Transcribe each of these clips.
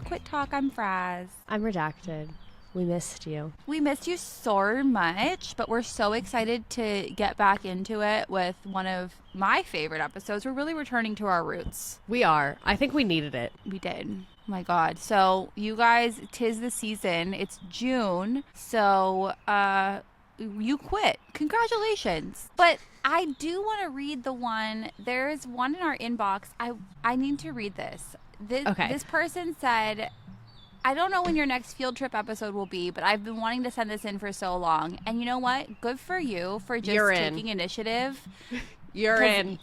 Quit Talk. I'm Fraz. I'm Redacted. We missed you. We missed you so much, but we're so excited to get back into it with one of my favorite episodes. We're really returning to our roots. We are. I think we needed it. We did. Oh my God. So you guys, 'tis the season. It's June. So you quit. Congratulations. But I do want to read the one. There is one in our inbox. I need to read this. This person said, I don't know when your next field trip episode will be, but I've been wanting to send this in for so long. And you know what? Good for you for just taking initiative. You're in.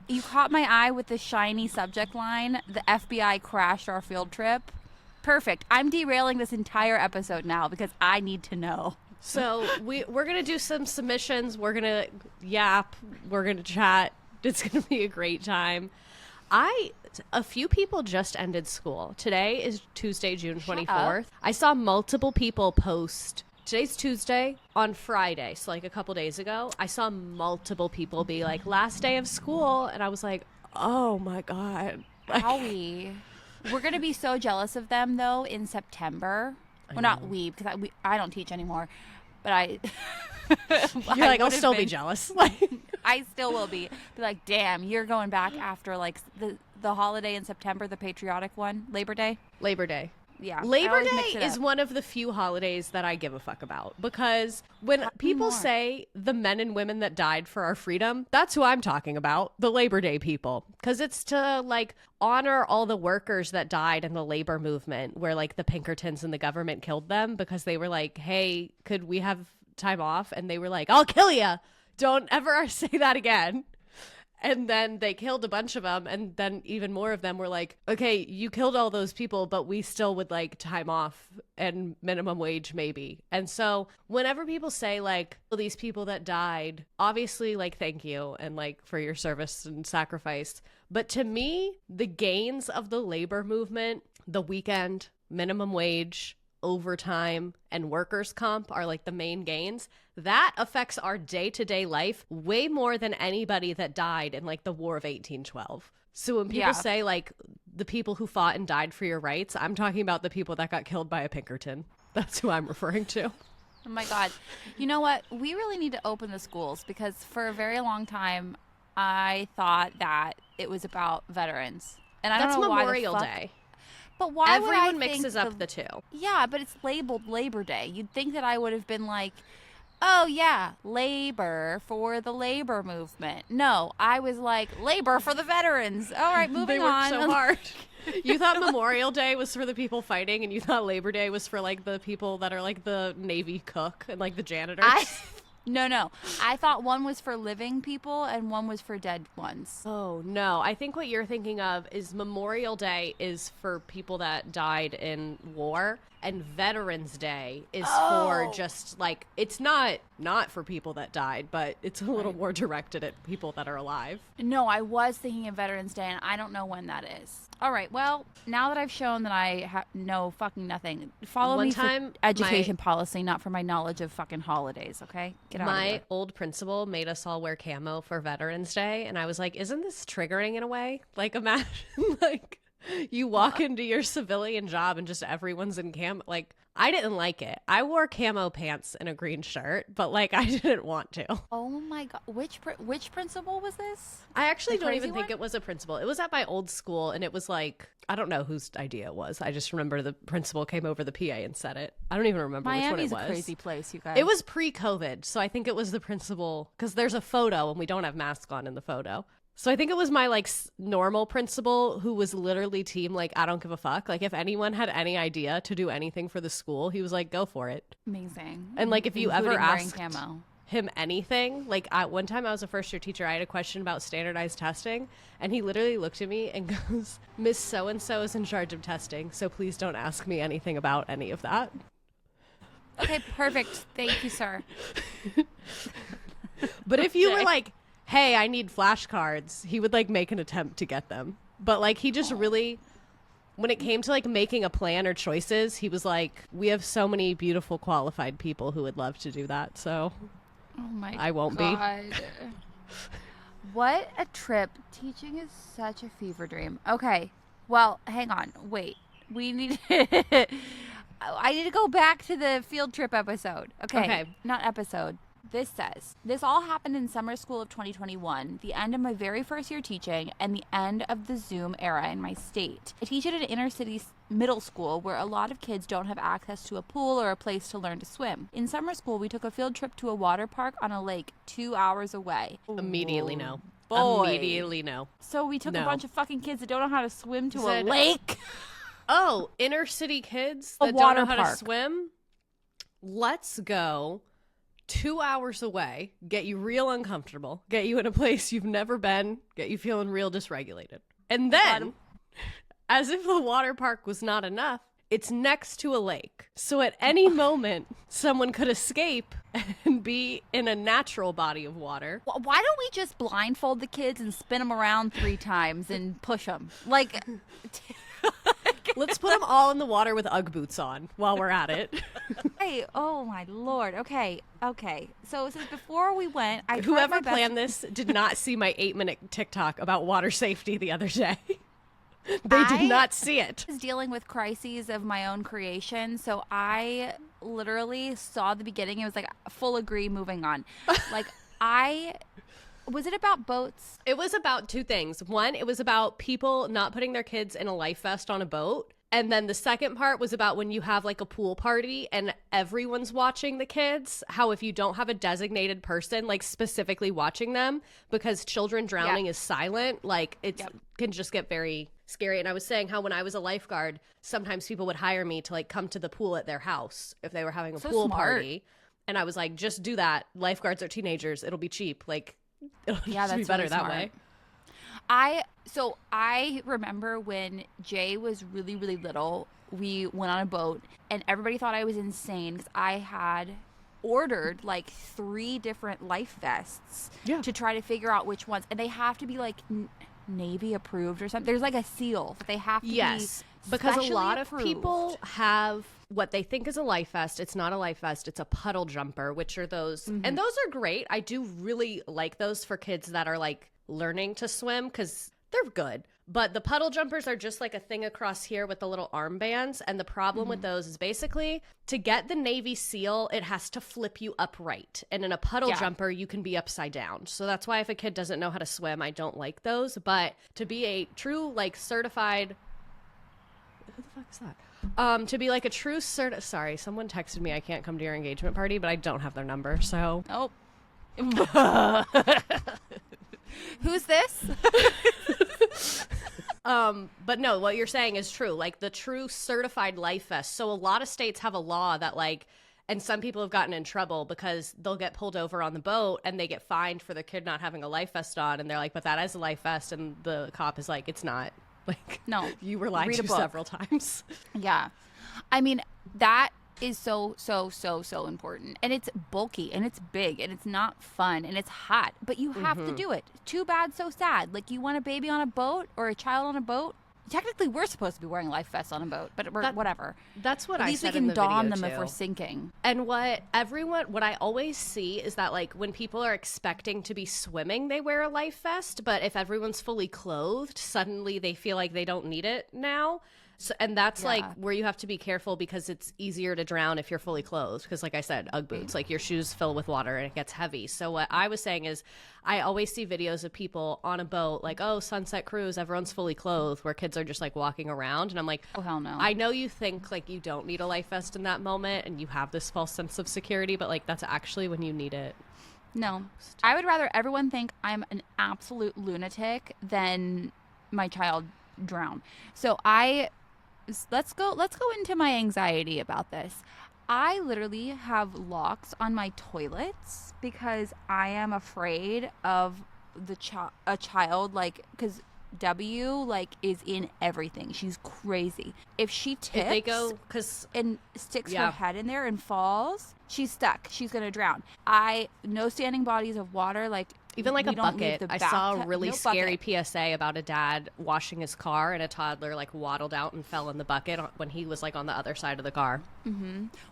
You caught my eye with the shiny subject line, the FBI crashed our field trip. Perfect. I'm derailing this entire episode now because I need to know. So we're going to do some submissions. We're going to yap. We're going to chat. It's going to be a great time. A few people just ended school. Today is Tuesday, June 24th. I saw multiple people post. Today's Tuesday. On Friday, so like a couple days ago, I saw multiple people be like, last day of school. And I was like, oh my God. Howie. We're going to be so jealous of them, though, in September. Well, not we, because I don't teach anymore. But I... You're like, I'll still be jealous. I still will be. Be like, damn, you're going back after like the holiday in September, the patriotic one, Labor Day. Labor Day. Yeah. Labor Day is one of the few holidays that I give a fuck about, because when people say the men and women that died for our freedom, that's who I'm talking about, the Labor Day people, because it's to like honor all the workers that died in the labor movement where like the Pinkertons and the government killed them because they were like, hey, could we have time off? And they were like, I'll kill ya. Don't ever say that again. And then they killed a bunch of them. And then even more of them were like, okay, you killed all those people, but we still would like time off and minimum wage maybe. And so whenever people say like, well, these people that died, obviously like, thank you. And like for your service and sacrifice. But to me, the gains of the labor movement, the weekend, minimum wage, overtime, and workers' comp are like the main gains. That affects our day-to-day life way more than anybody that died in like the War of 1812. So when people say like the people who fought and died for your rights, I'm talking about the people that got killed by a Pinkerton. That's who I'm referring to. Oh my God. You know what? We really need to open the schools, because for a very long time, I thought that it was about veterans. And I don't know why. That's Memorial Day. But why would I think mixes up the two? Yeah, but it's labeled Labor Day. You'd think that I would have been like, oh yeah, labor for the labor movement. No, I was like, labor for the veterans. All right, moving on. They worked so hard. You thought Memorial Day was for the people fighting, and you thought Labor Day was for like the people that are like the Navy cook and like the janitors. No. I thought one was for living people and one was for dead ones. Oh, no. I think what you're thinking of is Memorial Day is for people that died in war, and Veterans Day is for just like, it's not for people that died, but it's a little more directed at people that are alive. No, I was thinking of Veterans Day, and I don't know when that is. All right, well, now that I've shown that I know fucking nothing, follow me for education policy, not for my knowledge of fucking holidays, okay? Get out of here. My old principal made us all wear camo for Veterans Day, and I was like, isn't this triggering in a way? Like, imagine, like, you walk into your civilian job and just everyone's in camo. Like, I didn't like it. I wore camo pants and a green shirt, but like I didn't want to. Oh my God. Which principal was this? I actually don't even think it was a principal. It was at my old school, and it was like, I don't know whose idea it was. I just remember the principal came over the PA and said it. I don't even remember which one it was. Miami's a crazy place, you guys. It was pre-COVID, so I think it was the principal, because there's a photo and we don't have masks on in the photo. So I think it was my like normal principal who was literally team like, I don't give a fuck. Like if anyone had any idea to do anything for the school, he was like, go for it. Amazing. And like if you ever asked him anything, like one time I was a first year teacher, I had a question about standardized testing, and he literally looked at me and goes, Miss So-and-so is in charge of testing, so please don't ask me anything about any of that. Okay, perfect. Thank you, sir. But if you were like, hey, I need flashcards, he would like make an attempt to get them. But like he just really, when it came to like making a plan or choices, he was like, we have so many beautiful qualified people who would love to do that, so I won't be. What a trip. Teaching is such a fever dream. Okay, well, hang on, wait. We need. I need to go back to the field trip episode. Okay. Not episode. This says, this all happened in summer school of 2021, the end of my very first year teaching and the end of the Zoom era in my state. I teach at an inner city middle school where a lot of kids don't have access to a pool or a place to learn to swim. In summer school, we took a field trip to a water park on a lake 2 hours away. Immediately no. Boy. Immediately no. So we took a bunch of fucking kids that don't know how to swim to a Said- lake. Oh, inner city kids A that don't water know how to park. swim? Let's go 2 hours away, get you real uncomfortable, get you in a place you've never been, get you feeling real dysregulated. And then, as if the water park was not enough, it's next to a lake. So at any moment, someone could escape and be in a natural body of water. Why don't we just blindfold the kids and spin them around 3 times and push them? Like... Let's put them all in the water with Ugg boots on while we're at it. Hey, oh my Lord. Okay. So it says before we went, I tried Whoever my best planned this did not see my 8-minute TikTok about water safety the other day. They did not see it. I was dealing with crises of my own creation, so I literally saw the beginning. It was like full agree, moving on. Like was it about boats? It was about 2 things. One, it was about people not putting their kids in a life vest on a boat. And then the second part was about when you have like a pool party and everyone's watching the kids, how if you don't have a designated person like specifically watching them, because children drowning is silent, like it can just get very scary. And I was saying how when I was a lifeguard, sometimes people would hire me to like come to the pool at their house if they were having a pool party. And I was like, just do that. Lifeguards are teenagers. It'll be cheap. Like, it'll just be better really that smart. way. I remember when Jay was really, really little, we went on a boat and everybody thought I was insane because I had ordered like 3 different life vests to try to figure out which ones, and they have to be like Navy approved or something. There's like a seal. They have to be because a lot approved. of people have what they think is a life vest. It's not a life vest. It's a puddle jumper, which are those. And those are great. I do really like those for kids that are like learning to swim because they're good. But the puddle jumpers are just like a thing across here with the little armbands. And the problem with those is basically to get the Navy SEAL, it has to flip you upright. And in a puddle jumper, you can be upside down. So that's why if a kid doesn't know how to swim, I don't like those. But to be a true like certified... Who the fuck is that? To be like a true sorry, someone texted me I can't come to your engagement party, but I don't have their number, so... Oh. Who's this? But no, what you're saying is true. Like the true certified life vest. So a lot of states have a law that like, and some people have gotten in trouble because they'll get pulled over on the boat and they get fined for the kid not having a life vest on. And they're like, but that is a life vest. And the cop is like, it's not. Like, no, you were lied to several times. Yeah. I mean, that is so important. And it's bulky and it's big and it's not fun and it's hot, but you have to do it. Too bad, so sad. Like you want a baby on a boat or a child on a boat. Technically, we're supposed to be wearing life vests on a boat, but whatever. That's what At I least said we in can the dom video them too. if we're sinking. And what I always see is that like when people are expecting to be swimming, they wear a life vest. But if everyone's fully clothed, suddenly they feel like they don't need it now. So, and that's like where you have to be careful because it's easier to drown if you're fully clothed. Because like I said, Ugg boots, like your shoes fill with water and it gets heavy. So what I was saying is I always see videos of people on a boat like, oh, sunset cruise, everyone's fully clothed, where kids are just like walking around. And I'm like, oh, hell no. I know you think like you don't need a life vest in that moment and you have this false sense of security, but like that's actually when you need it. No. I would rather everyone think I'm an absolute lunatic than my child drown. So let's go into my anxiety about this. I literally have locks on my toilets because I am afraid of a child, like, because W like is in everything. She's crazy. If she tips if they go and sticks her head in there and falls, she's stuck. She's gonna drown. No standing bodies of water, like even like a bucket. I saw a really scary PSA about a dad washing his car and a toddler like waddled out and fell in the bucket when he was like on the other side of the car.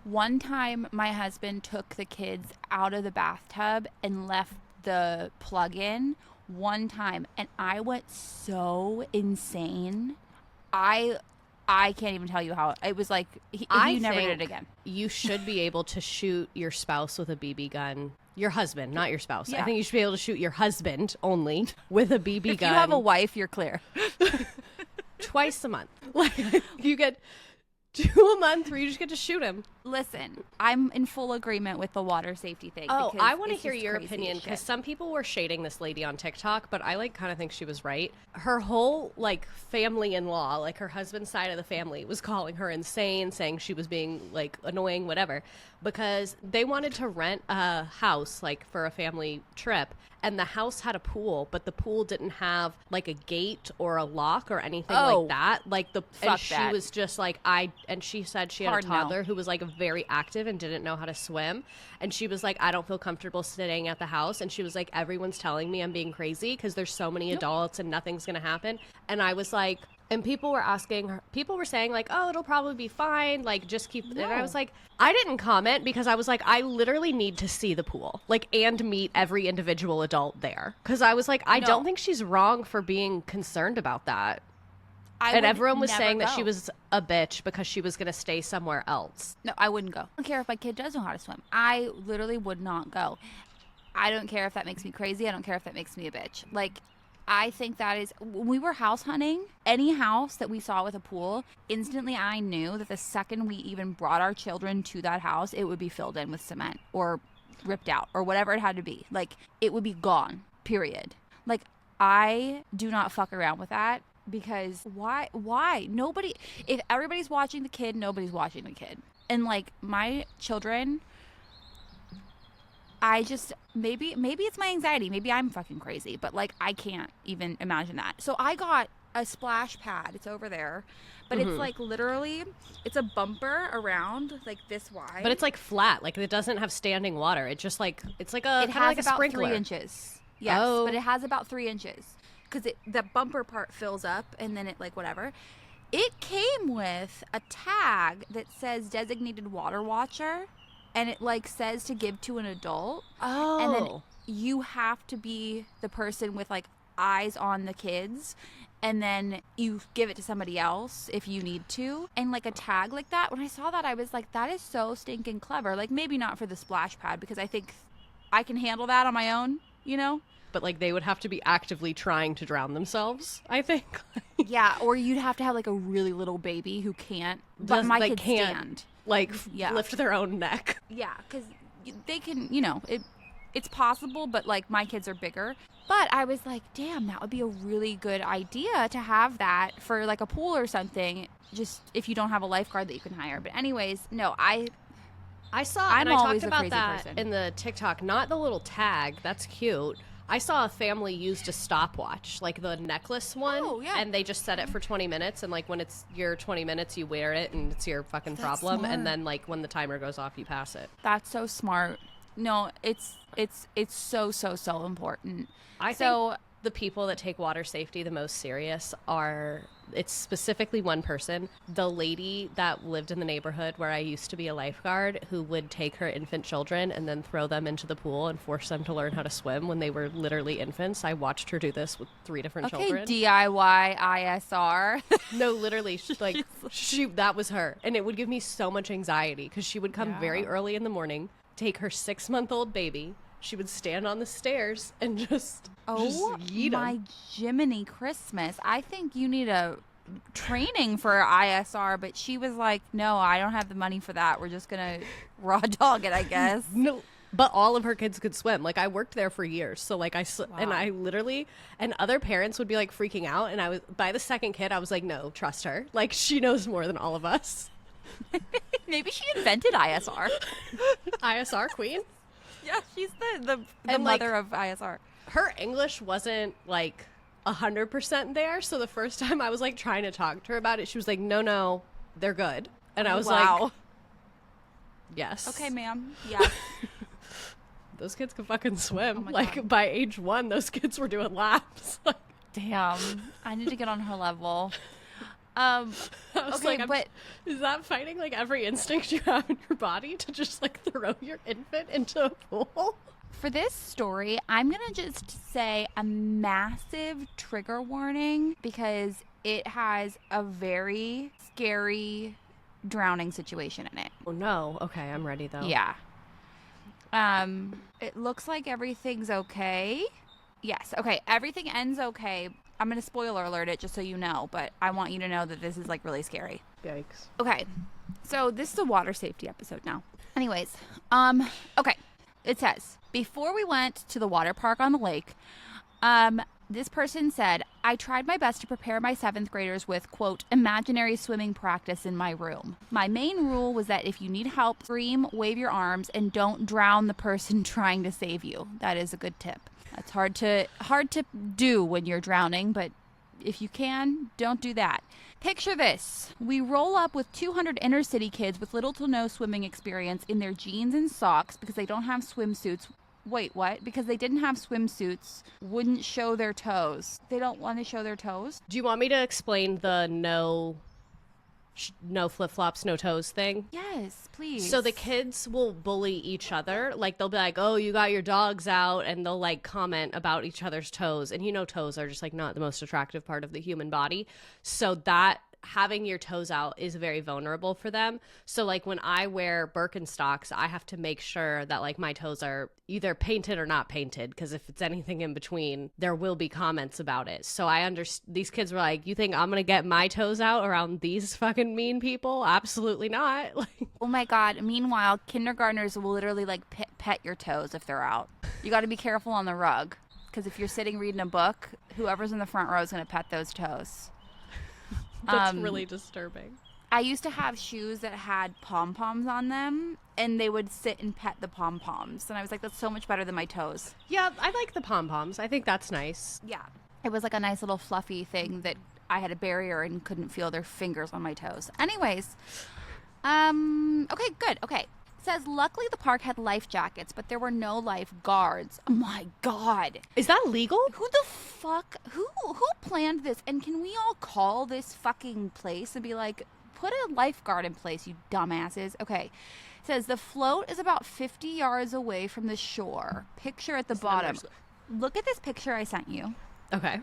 One time my husband took the kids out of the bathtub and left the plug in one time, and I went so insane. I I can't even tell you how it was like. He never did it again. You should be able to shoot your spouse with a BB gun. Your husband, not your spouse. Yeah. I think you should be able to shoot your husband only with a BB If gun. you have a wife, you're clear. Twice a month. Like, you get 2 a month where you just get to shoot him. Listen, I'm in full agreement with the water safety thing. Oh, because I want to it's hear just your crazy as opinion, shit. because some people were shading this lady on TikTok, but I like kind of think she was right. Her whole like family-in-law, like her husband's side of the family, was calling her insane, saying she was being like annoying, whatever, because they wanted to rent a house like for a family trip. And the house had a pool, but the pool didn't have like a gate or a lock or anything like that. Like and she that. was just like, and she said she had Hard a no. toddler who was like very active and didn't know how to swim. And she was like, I don't feel comfortable sitting at the house. And she was like, everyone's telling me I'm being crazy because there's so many adults and nothing's going to happen. And I was like, and people were asking her, people were saying like, oh, it'll probably be fine. Like, just keep. And I was like, I didn't comment because I was like, I literally need to see the pool, like, and meet every individual adult there. Because I was like, I don't think she's wrong for being concerned about that. And everyone was saying that she was a bitch because she was going to stay somewhere else. No, I wouldn't go. I don't care if my kid does know how to swim. I literally would not go. I don't care if that makes me crazy. I don't care if that makes me a bitch. Like, I think that is, when we were house hunting, any house that we saw with a pool, instantly I knew that the second we even brought our children to that house, it would be filled in with cement or ripped out or whatever it had to be. Like, it would be gone, period. Like, I do not fuck around with that. Because why? Nobody, if everybody's watching the kid, nobody's watching the kid. And like my children, I just, maybe it's my anxiety. Maybe I'm fucking crazy, but like I can't even imagine that. So I got a splash pad. It's over there, but it's like literally, it's a bumper around like this wide. But it's like flat, like it doesn't have standing water. It's just like, it's like a, it kind of has like a about sprinkler. 3 inches. Yes, but it has about 3 inches. Because the bumper part fills up and then it like whatever. It came with a tag that says designated water watcher, and it like says to give to an adult. Oh. And then you have to be the person with like eyes on the kids, and then you give it to somebody else if you need to. And like a tag like that, when I saw that, I was like, that is so stinking clever. Like maybe not for the splash pad because I think I can handle that on my own, you know? But like they would have to be actively trying to drown themselves, I think. Yeah, or you'd have to have like a really little baby who can't, but my kids can't stand. like lift their own neck. Yeah, because they can, you know, it's possible, but like my kids are bigger. But I was like, damn, that would be a really good idea to have that for like a pool or something, just if you don't have a lifeguard that you can hire. But anyways, no, I saw, I'm and I always talked a about crazy that person. in the TikTok, not the little tag. That's cute. I saw a family used a stopwatch, like the necklace one, Oh, yeah. and they just set it for 20 minutes, and like when it's your 20 minutes, you wear it, and it's your fucking That's problem, smart. and then like when the timer goes off, you pass it. That's so smart. No, it's so important. I So- think the people that take water safety the most serious are, it's specifically one person, the lady that lived in the neighborhood where I used to be a lifeguard, who would take her infant children and then throw them into the pool and force them to learn how to swim when they were literally infants. I watched her do this with 3 different Okay, children. DIY ISR. No, literally, that was her. And it would give me so much anxiety because she would come very early in the morning, take her 6-month-old baby. She would stand on the stairs and just yeet 'em. My Jiminy Christmas. I think you need a training for ISR, but she was like, no, I don't have the money for that. We're just going to raw dog it, I guess. No, but all of her kids could swim. Like I worked there for years. So like and I literally, and other parents would be like freaking out. And I was, by the second kid, I was like, no, trust her. Like she knows more than all of us. Maybe she invented ISR. ISR queen. Yeah, she's the And, like, mother of ISR. Her English wasn't like 100% there. So the first time I was like trying to talk to her about it, she was like, no, they're good. And I was like, yes. Okay, ma'am. Yeah. Those kids can fucking swim. my Like God. by age 1, those kids were doing laps. Like, Damn. I need to get on her level. I was Okay, like, but is that fighting like every instinct you have in your body to just like throw your infant into a pool? for this story, I'm going to just say a massive trigger warning because it has a very scary drowning situation in it. Oh no. Okay, I'm ready though. Yeah. It looks like everything's okay. Yes. Okay. Everything ends okay. I'm going to spoiler alert it just so you know, but I want you to know that this is like really scary. Yikes. Okay. So this is a water safety episode now. Anyways, okay. It says, before we went to the water park on the lake, this person said, I tried my best to prepare my 7th graders with, quote, imaginary swimming practice in my room. My main rule was that if you need help, scream, wave your arms, and don't drown the person trying to save you. That is a good tip. That's hard to do when you're drowning, but if you can, don't do that. Picture this. We roll up with 200 inner city kids with little to no swimming experience in their jeans and socks because they don't have swimsuits. Wait, what? Because they didn't have swimsuits, wouldn't show their toes. They don't want to show their toes? Do you want me to explain the no flip-flops, no toes thing? Yes, please. So the kids will bully each other. Like, they'll be like, oh, you got your dogs out, and they'll, like, comment about each other's toes. And you know toes are just, like, not the most attractive part of the human body. So that having your toes out is very vulnerable for them. So, like, when I wear Birkenstocks, I have to make sure that, like, my toes are either painted or not painted, because if it's anything in between, there will be comments about it. So these kids were like, you think I'm gonna get my toes out around these fucking mean people? Absolutely not. Like, oh my God. Meanwhile, kindergartners will literally, like, pet your toes if they're out. You got to be careful on the rug, because if you're sitting reading a book, whoever's in the front row is going to pet those toes. that's really disturbing. I used to have shoes that had pom-poms on them, and they would sit and pet the pom-poms. And I was like, that's so much better than my toes. Yeah, I like the pom-poms. I think that's nice. Yeah. It was like a nice little fluffy thing that I had a barrier and couldn't feel their fingers on my toes. Anyways, okay, good. Okay. It says, luckily the park had life jackets, but there were no lifeguards. Oh my God. Is that legal? Who the fuck? Who planned this? And can we all call this fucking place and be like, put a lifeguard in place, you dumbasses. Okay. It says the float is about 50 yards away from the shore. Picture at the bottom. Look at this picture I sent you. Okay.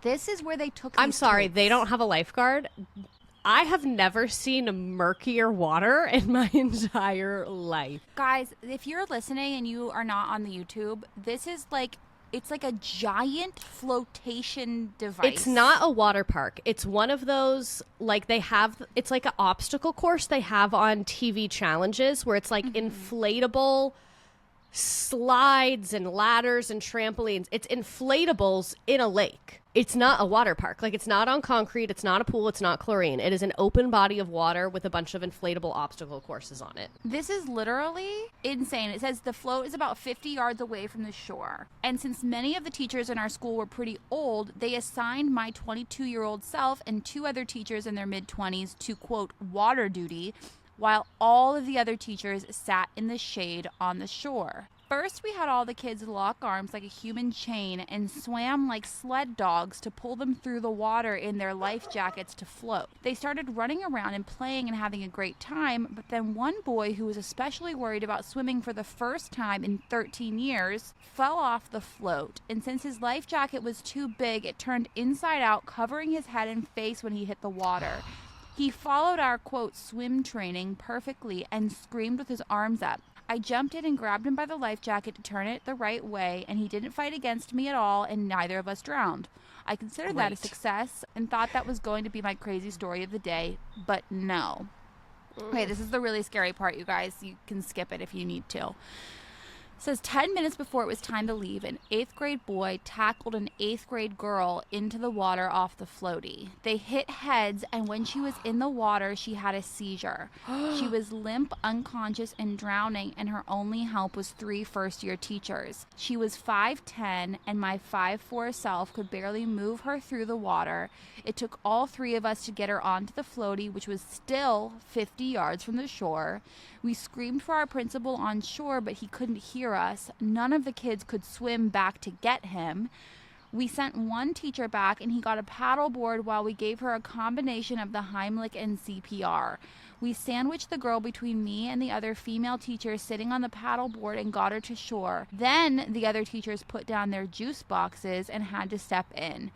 This is where they took I'm these sorry, kids. they don't have a lifeguard. I have never seen murkier water in my entire life. Guys, if you're listening and you are not on the YouTube, this is like, it's like a giant flotation device. It's not a water park. It's one of those, like, it's like an obstacle course they have on TV challenges where it's like inflatable slides and ladders and trampolines. It's inflatables in a lake. It's not a water park. Like, it's not on concrete. It's not a pool. It's not chlorine. It is an open body of water with a bunch of inflatable obstacle courses on it. This is literally insane. It says the float is about 50 yards away from the shore. And since many of the teachers in our school were pretty old, they assigned my 22-year-old self and 2 other teachers in their mid-20s to, quote, water duty, while all of the other teachers sat in the shade on the shore. First, we had all the kids lock arms like a human chain and swam like sled dogs to pull them through the water in their life jackets to float. They started running around and playing and having a great time, but then one boy who was especially worried about swimming for the first time in 13 years fell off the float, and since his life jacket was too big, it turned inside out, covering his head and face when he hit the water. He followed our, quote, swim training perfectly and screamed with his arms up. I jumped in and grabbed him by the life jacket to turn it the right way, and he didn't fight against me at all, and neither of us drowned. I considered that a success and thought that was going to be my crazy story of the day, but no. Okay, this is the really scary part, you guys. You can skip it if you need to. It says 10 minutes before it was time to leave, an 8th grade boy tackled an 8th grade girl into the water off the floaty. They hit heads, and when she was in the water, she had a seizure. She was limp, unconscious, and drowning, and her only help was 3 first-year teachers. She was 5'10", and my 5'4" self could barely move her through the water. It took all 3 of us to get her onto the floaty, which was still 50 yards from the shore. We screamed for our principal on shore, but he couldn't hear us. None of the kids could swim back to get him. We sent one teacher back, and he got a paddleboard while we gave her a combination of the Heimlich and CPR. We sandwiched the girl between me and the other female teachers sitting on the paddleboard and got her to shore. Then the other teachers put down their juice boxes and had to step in.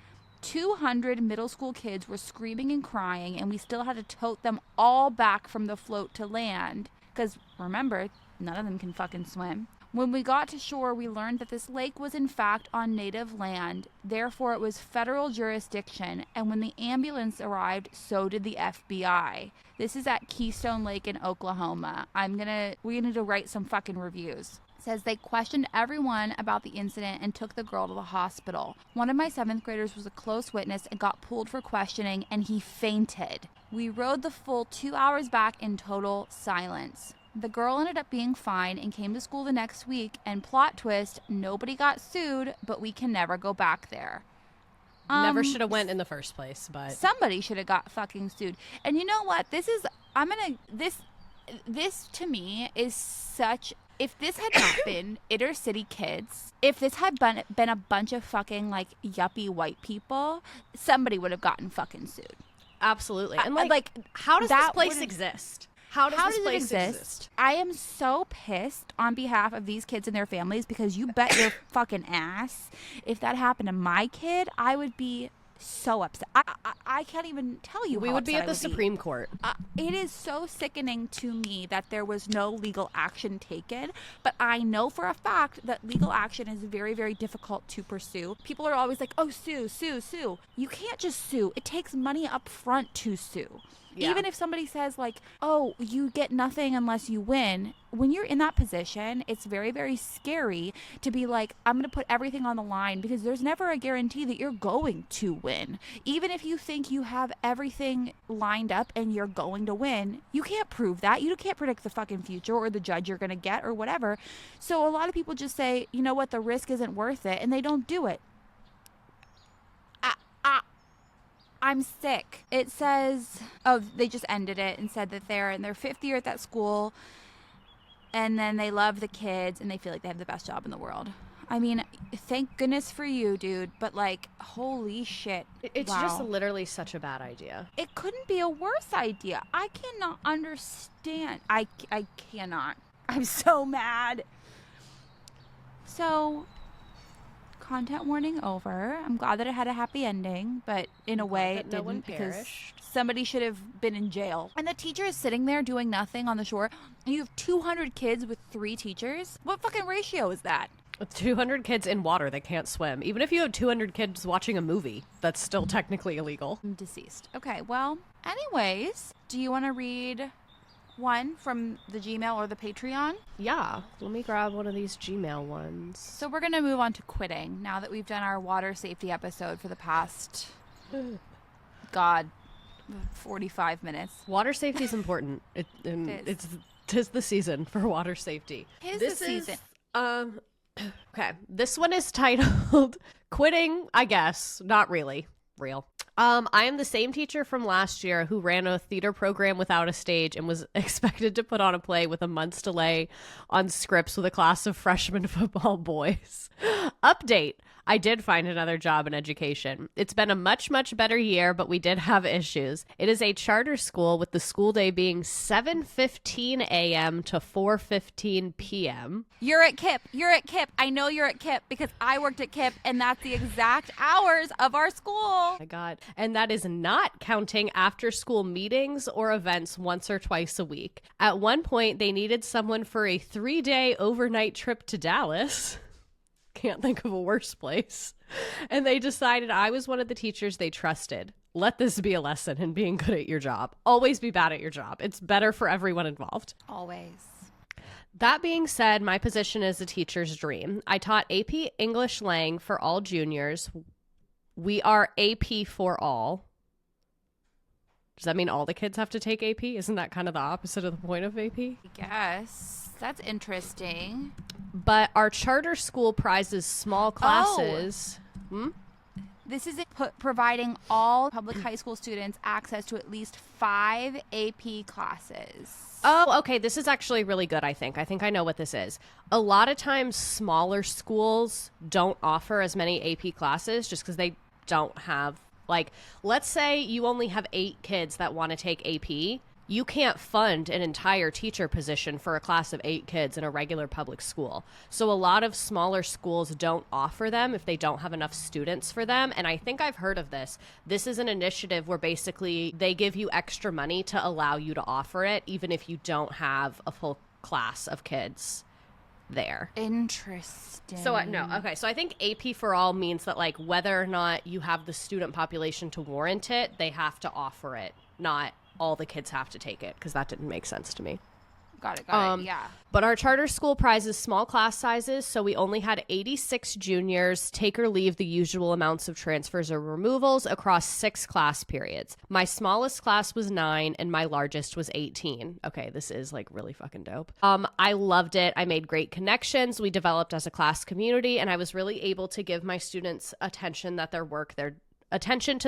200 middle school kids were screaming and crying, and we still had to tote them all back from the float to land. Because remember, none of them can fucking swim. When we got to shore, we learned that this lake was in fact on native land. Therefore, it was federal jurisdiction. And when the ambulance arrived, so did the FBI. This is at Keystone Lake in Oklahoma. We need to write some fucking reviews. Says they questioned everyone about the incident and took the girl to the hospital. One of my 7th graders was a close witness and got pulled for questioning, and he fainted. We rode the full 2 hours back in total silence. The girl ended up being fine and came to school the next week, and plot twist, nobody got sued, but we can never go back there. Never should have went in the first place, but somebody should have got fucking sued. And you know what? This to me is such, if this had not been inner city kids, if this had been a bunch of fucking like yuppie white people, somebody would have gotten fucking sued. Absolutely. And like how does this place exist? How does this place exist? I am so pissed on behalf of these kids and their families, because you bet your fucking ass if that happened to my kid, I would be so upset. I can't even tell you. We would be at the Supreme Court. It is so sickening to me that there was no legal action taken, but I know for a fact that legal action is very, very difficult to pursue. People are always like, oh, sue, sue, sue. You can't just sue. It takes money up front to sue. Yeah. Even if somebody says like, oh, you get nothing unless you win, when you're in that position, it's very, very scary to be like, I'm going to put everything on the line, because there's never a guarantee that you're going to win. Even if you think you have everything lined up and you're going to win, you can't prove that. You can't predict the fucking future or the judge you're going to get or whatever. So a lot of people just say, you know what, the risk isn't worth it, and they don't do it. I'm sick. It says, they just ended it and said that they're in their 5th year at that school, and then they love the kids and they feel like they have the best job in the world. I mean, thank goodness for you, dude, but like, holy shit. It's just literally such a bad idea. It couldn't be a worse idea. I cannot understand. I cannot. I'm so mad. So, content warning over. I'm glad that it had a happy ending, but in a way it didn't, because somebody should have been in jail. And the teacher is sitting there doing nothing on the shore. And you have 200 kids with 3 teachers. What fucking ratio is that? 200 kids in water that can't swim. Even if you have 200 kids watching a movie, that's still technically illegal. I'm deceased. Okay, well, anyways, do you want to read one from the Gmail or the Patreon? Yeah, let me grab one of these Gmail ones. So we're going to move on to quitting now that we've done our water safety episode for the past, 45 minutes. Water safety is important. Tis the season for water safety. This season. Okay, this one is titled Quitting, I guess. Not really. Real. I am the same teacher from last year who ran a theater program without a stage and was expected to put on a play with a month's delay on scripts with a class of freshman football boys. Update. I did find another job in education. It's been a much, much better year, but we did have issues. It is a charter school with the school day being 7:15 a.m. to 4:15 p.m. You're at KIPP. I know you're at KIPP because I worked at KIPP, and that's the exact hours of our school. Oh my God. And that is not counting after school meetings or events once or twice a week. At one point, they needed someone for a 3-day overnight trip to Dallas. Can't think of a worse place. And they decided I was one of the teachers they trusted. Let this be a lesson in being good at your job. Always be bad at your job. It's better for everyone involved. Always. That being said, my position is a teacher's dream. I taught AP English Lang for all juniors. We are AP for all. Does that mean all the kids have to take AP? Isn't that kind of the opposite of the point of AP? I guess. That's interesting. But our charter school prizes small classes. This is providing all public high school students access to at least 5 AP classes. Oh, okay. This is actually really good, I think. I think I know what this is. A lot of times, smaller schools don't offer as many AP classes just because they don't have, like, let's say you only have 8 kids that want to take AP. you can't fund an entire teacher position for a class of 8 kids in a regular public school. So a lot of smaller schools don't offer them if they don't have enough students for them. And I think I've heard of this. This is an initiative where basically they give you extra money to allow you to offer it, even if you don't have a full class of kids there. Interesting. So no, okay. So I think AP for all means that like whether or not you have the student population to warrant it, they have to offer it, not all the kids have to take it, because that didn't make sense to me. Got it, yeah. But our charter school prizes small class sizes, so we only had 86 juniors take or leave the usual amounts of transfers or removals across 6 class periods. My smallest class was 9, and my largest was 18. Okay, this is like really fucking dope. I loved it. I made great connections. We developed as a class community, and I was really able to give my students attention to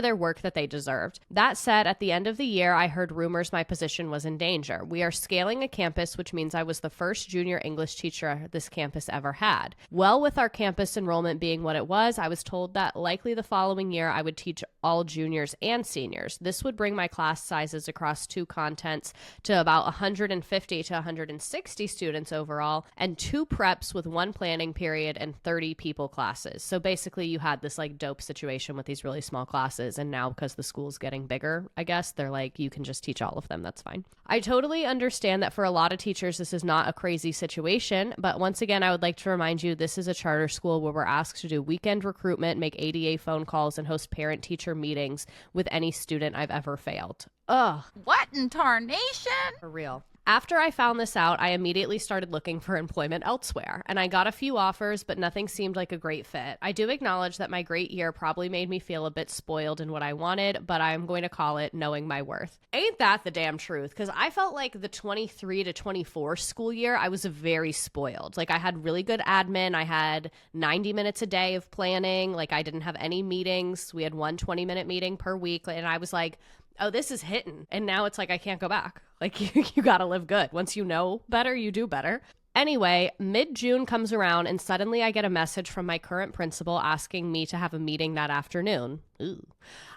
their work that they deserved. That said, at the end of the year, I heard rumors my position was in danger. We are scaling a campus, which means I was the first junior English teacher this campus ever had. Well, with our campus enrollment being what it was, I was told that likely the following year I would teach all juniors and seniors. This would bring my class sizes across 2 contents to about 150 to 160 students overall, and 2 preps with 1 planning period and 30 people classes. So basically you had this like dope situation with these really small classes, and now because the school's getting bigger, I guess they're like, you can just teach all of them, that's fine. I totally understand that for a lot of teachers this is not a crazy situation, but once again I would like to remind you this is a charter school where we're asked to do weekend recruitment, make ADA phone calls, and host parent-teacher meetings with any student I've ever failed. Ugh. What in tarnation? For real. After I found this out, I immediately started looking for employment elsewhere, and I got a few offers, but nothing seemed like a great fit. I do acknowledge that my great year probably made me feel a bit spoiled in what I wanted, but I'm going to call it knowing my worth. Ain't that the damn truth? Because I felt like the 23 to 24 school year, I was very spoiled. Like, I had really good admin. I had 90 minutes a day of planning. Like, I didn't have any meetings. We had 1 20-minute meeting per week, and I was like, oh, this is hitting. And now it's like, I can't go back. Like, you gotta live good. Once you know better, you do better. Anyway, mid-June comes around and suddenly I get a message from my current principal asking me to have a meeting that afternoon. Ooh.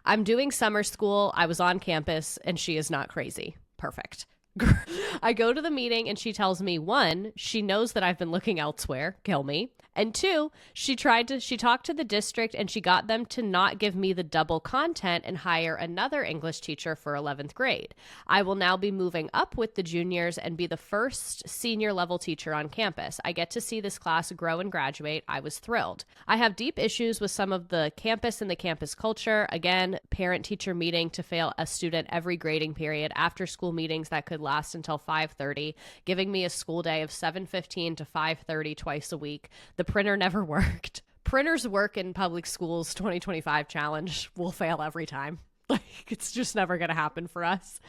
I'm doing summer school. I was on campus and she is not crazy. Perfect. I go to the meeting and she tells me, 1, she knows that I've been looking elsewhere. Kill me. And 2, she talked to the district and she got them to not give me the double content and hire another English teacher for 11th grade. I will now be moving up with the juniors and be the first senior level teacher on campus. I get to see this class grow and graduate. I was thrilled. I have deep issues with some of the campus and the campus culture. Again, parent-teacher meeting to fail a student every grading period, after school meetings that could last until 5:30, giving me a school day of 7:15 to 5:30 twice a week. The printer never worked. Printers work in public schools 2025 challenge will fail every time. Like, it's just never going to happen for us.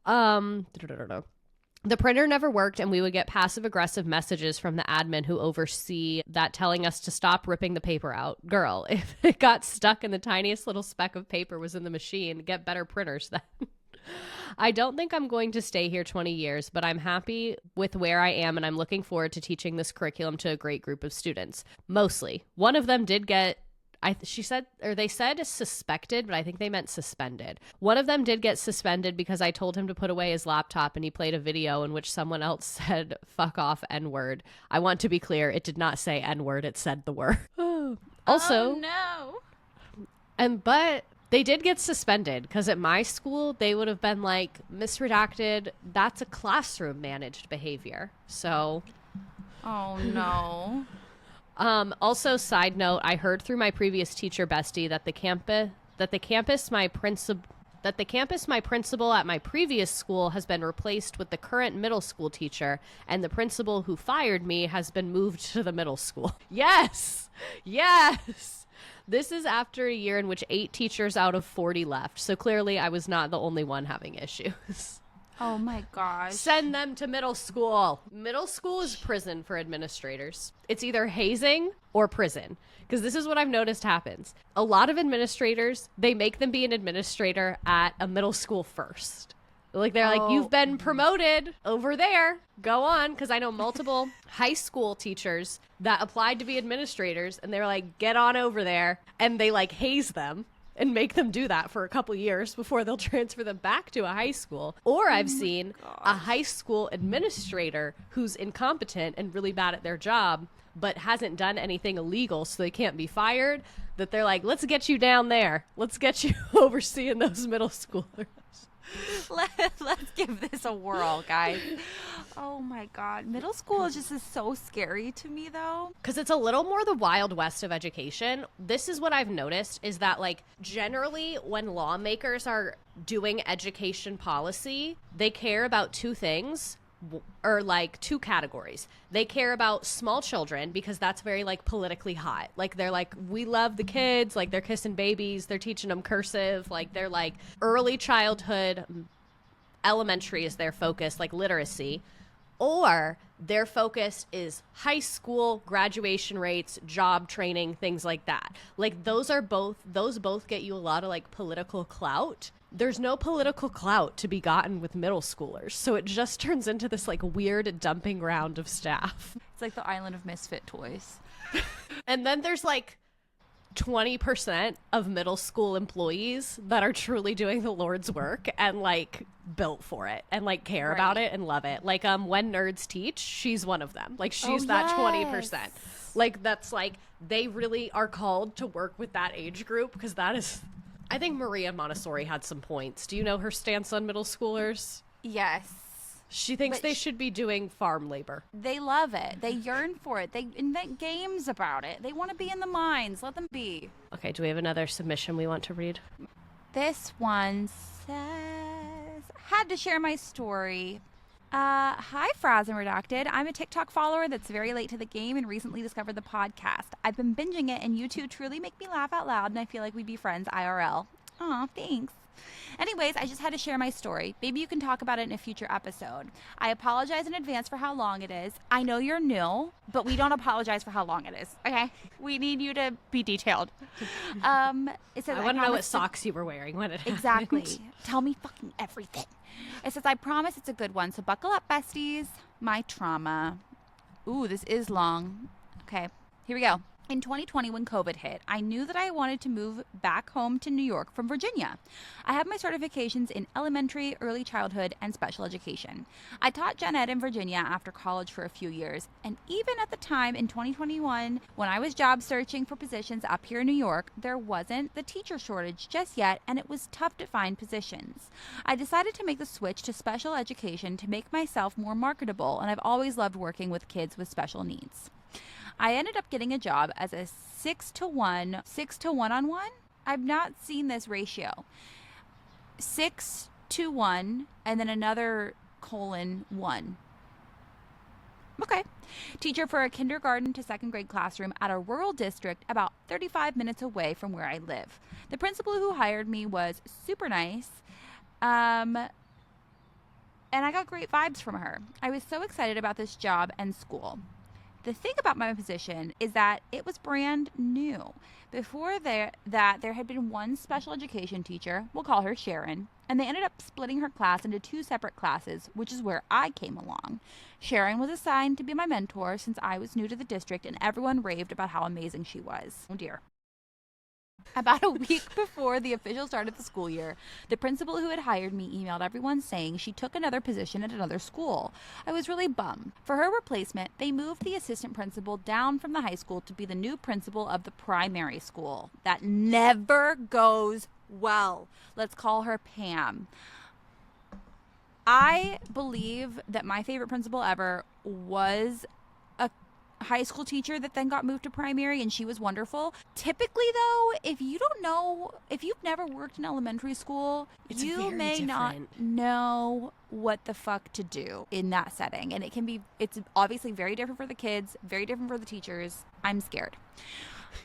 The printer never worked, and we would get passive-aggressive messages from the admin who oversee that telling us to stop ripping the paper out. Girl, if it got stuck and the tiniest little speck of paper was in the machine, get better printers then. I don't think I'm going to stay here 20 years, but I'm happy with where I am, and I'm looking forward to teaching this curriculum to a great group of students. Mostly. One of them did get, they said suspected, but I think they meant suspended. One of them did get suspended because I told him to put away his laptop, and he played a video in which someone else said, fuck off, N-word. I want to be clear, it did not say N-word, it said the word. Also, oh, no. But they did get suspended because at my school, they would have been like, misredacted, that's a classroom managed behavior. So. Oh, no. Also, side note, I heard through my previous teacher bestie that the campus my principal at my previous school has been replaced with the current middle school teacher, and the principal who fired me has been moved to the middle school. Yes! Yes! This is after a year in which 8 teachers out of 40 left, so clearly I was not the only one having issues. Oh my gosh. Send them to middle school. Middle school is prison for administrators. It's either hazing or prison, because this is what I've noticed happens. A lot of administrators, they make them be an administrator at a middle school first. Like, they're like, you've been promoted over there. Go on. Because I know multiple high school teachers that applied to be administrators, and they're like, get on over there. And they, like, haze them and make them do that for a couple years before they'll transfer them back to a high school. Or I've seen a high school administrator who's incompetent and really bad at their job, but hasn't done anything illegal, so they can't be fired, that they're like, let's get you down there. Let's get you overseeing those middle schoolers. Let's give this a whirl, guys. Oh my God. Middle school is just so scary to me, though. Because it's a little more the Wild West of education. This is what I've noticed is that, like, generally when lawmakers are doing education policy, they care about two things. Or like two categories. They care about small children because that's very like politically hot. Like they're like, we love the kids, like they're kissing babies, they're teaching them cursive, like they're like early childhood, elementary is their focus, like literacy. Or their focus is high school graduation rates, job training, things like that. Like those both get you a lot of like political clout. There's no political clout to be gotten with middle schoolers. So it just turns into this like weird dumping ground of staff. It's like the island of misfit toys. And then there's like 20% of middle school employees that are truly doing the Lord's work and like built for it and like care about it and love it. Like When Nerds Teach, she's one of them. Like she's that 20%. Like that's like they really are called to work with that age group because that is... I think Maria Montessori had some points. Do you know her stance on middle schoolers? Yes. She thinks they should be doing farm labor. They love it. They yearn for it. They invent games about it. They want to be in the mines. Let them be. Okay, do we have another submission we want to read? This one says, had to share my story. Hi, Fraz and Redacted. I'm a TikTok follower that's very late to the game and recently discovered the podcast. I've been binging it, and you two truly make me laugh out loud, and I feel like we'd be friends IRL. Aw, thanks. Anyways, I just had to share my story. Maybe you can talk about it in a future episode. I apologize in advance for how long it is. I know you're new, but we don't apologize for how long it is, okay? We need you to be detailed. It says, I want to know what socks you were wearing when it happened. Exactly. Tell me fucking everything. It says, I promise it's a good one, so buckle up, besties. My trauma. Ooh, this is long. Okay, here we go. In 2020, when COVID hit, I knew that I wanted to move back home to New York from Virginia. I have my certifications in elementary, early childhood, and special education. I taught gen ed in Virginia after college for a few years, and even at the time in 2021, when I was job searching for positions up here in New York, there wasn't the teacher shortage just yet, and it was tough to find positions. I decided to make the switch to special education to make myself more marketable, and I've always loved working with kids with special needs. I ended up getting a job as a 6 to 1 on 1. I've not seen this ratio. 6 to 1 and then another colon 1. Okay. Teacher for a kindergarten to second grade classroom at a rural district about 35 minutes away from where I live. The principal who hired me was super nice. And I got great vibes from her. I was so excited about this job and school. The thing about my position is that it was brand new. Before there had been one special education teacher, we'll call her Sharon, and they ended up splitting her class into two separate classes, which is where I came along. Sharon was assigned to be my mentor since I was new to the district, and everyone raved about how amazing she was. Oh dear. About a week before the official start of the school year, the principal who had hired me emailed everyone saying she took another position at another school. I was really bummed. For her replacement, they moved the assistant principal down from the high school to be the new principal of the primary school. That never goes well. Let's call her Pam. I believe that my favorite principal ever was a high school teacher that then got moved to primary, and she was wonderful. Typically, though, if you don't know, if you've never worked in elementary school, you may not know what the fuck to do in that setting. And it's obviously very different for the kids, very different for the teachers. I'm scared.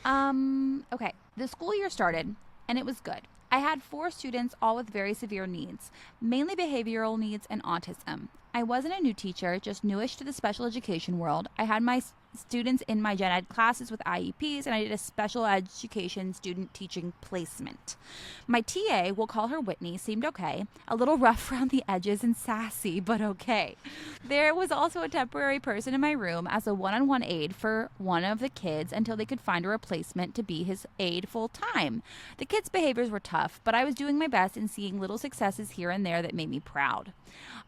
Okay, the school year started, and it was good. I had 4 students, all with very severe needs, mainly behavioral needs and autism. I wasn't a new teacher, just newish to the special education world. I had my students in my gen ed classes with IEPs, and I did a special education student teaching placement. My TA, we'll call her Whitney, seemed okay. A little rough around the edges and sassy, but okay. There was also a temporary person in my room as a one-on-one aide for one of the kids until they could find a replacement to be his aide full time. The kids' behaviors were tough, but I was doing my best and seeing little successes here and there that made me proud.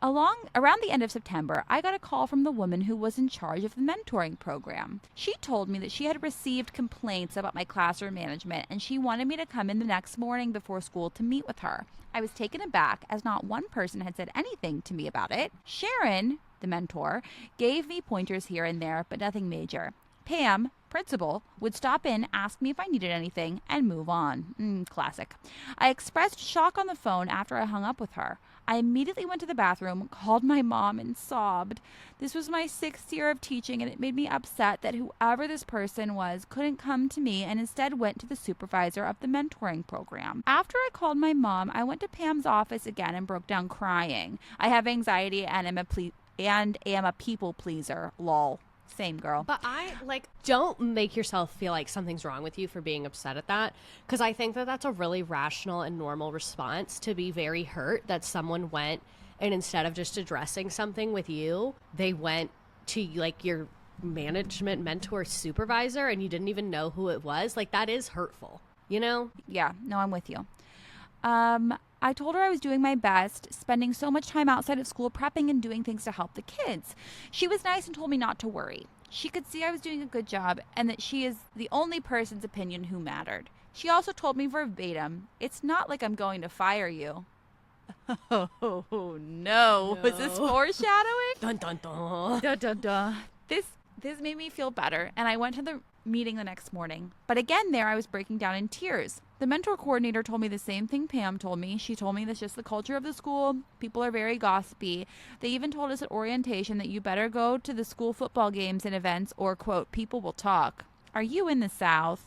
Around the end of September, I got a call from the woman who was in charge of the mentoring program. She told me that she had received complaints about my classroom management, and she wanted me to come in the next morning before school to meet with her. I was taken aback as not one person had said anything to me about it. Sharon, the mentor, gave me pointers here and there, but nothing major. Pam, principal, would stop in, ask me if I needed anything, and move on. Classic. I expressed shock on the phone after I hung up with her. I immediately went to the bathroom, called my mom, and sobbed. This was my 6th year of teaching, and it made me upset that whoever this person was couldn't come to me and instead went to the supervisor of the mentoring program. After I called my mom, I went to Pam's office again and broke down crying. I have anxiety and am a people pleaser. Lol. Same, girl. But don't make yourself feel like something's wrong with you for being upset at that, because I think that that's a really rational and normal response to be very hurt that someone went and instead of just addressing something with you, they went to your management mentor supervisor and you didn't even know who it was. Like, that is hurtful, you know? Yeah, no, I'm with you. I told her I was doing my best, spending so much time outside of school prepping and doing things to help the kids. She was nice and told me not to worry. She could see I was doing a good job and that she is the only person's opinion who mattered. She also told me verbatim, "It's not like I'm going to fire you." Oh, no. Was this foreshadowing? Dun, dun, dun. Dun, dun, dun. This made me feel better, and I went to the meeting the next morning. But again, there I was breaking down in tears. The mentor coordinator told me the same thing Pam told me. She told me that's just the culture of the school. People are very gossipy. They even told us at orientation that you better go to the school football games and events or, quote, people will talk. Are you in the South?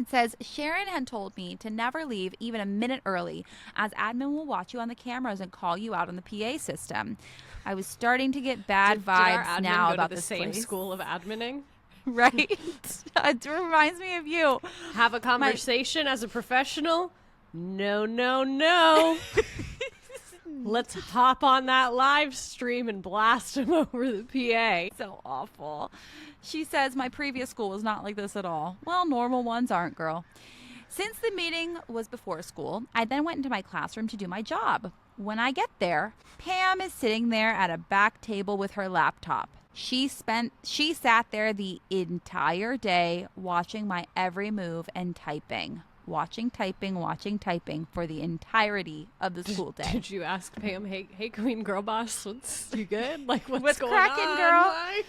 It says, Sharon had told me to never leave even a minute early, as admin will watch you on the cameras and call you out on the PA system. I was starting to get bad vibes now about the this same place. school of admining. Right? It reminds me of you. Have a conversation as a professional? No. Let's hop on that live stream and blast him over the PA. So awful. She says my previous school was not like this at all. Well, normal ones aren't, girl. Since the meeting was before school, I then went into my classroom to do my job. When I get there, Pam is sitting there at a back table with her laptop. She sat there the entire day watching my every move and typing. Watching typing for the entirety of the school day. Did you ask Pam, hey queen girl boss, you good? Like, what's going cracking, on? girl? Why?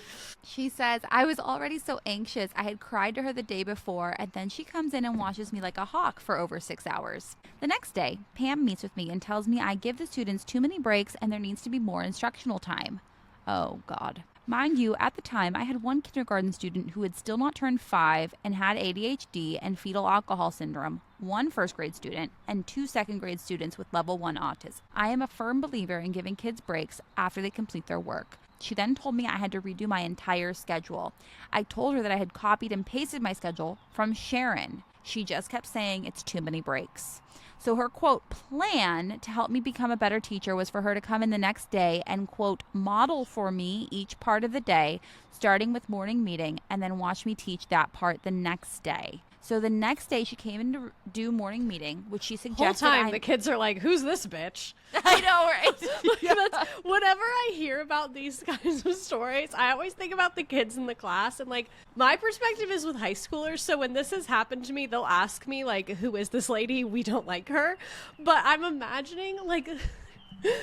She says, I was already so anxious. I had cried to her the day before, and then she comes in and watches me like a hawk for over 6 hours. The next day, Pam meets with me and tells me I give the students too many breaks and there needs to be more instructional time. Oh, God. Mind you, at the time, I had one kindergarten student who had still not turned 5 and had ADHD and fetal alcohol syndrome, one first-grade student, and 2 second-grade students with level 1 autism. I am a firm believer in giving kids breaks after they complete their work. She then told me I had to redo my entire schedule. I told her that I had copied and pasted my schedule from Sharon. She just kept saying it's too many breaks. So her, quote, plan to help me become a better teacher was for her to come in the next day and, quote, model for me each part of the day, starting with morning meeting, and then watch me teach that part the next day. So the next day she came in to do morning meeting, which she suggested. Whole time the kids are like, who's this bitch? I know, right? That's, whenever I hear about these kinds of stories, I always think about the kids in the class. And like, my perspective is with high schoolers. So when this has happened to me, they'll ask me like, who is this lady? We don't like her. But I'm imagining like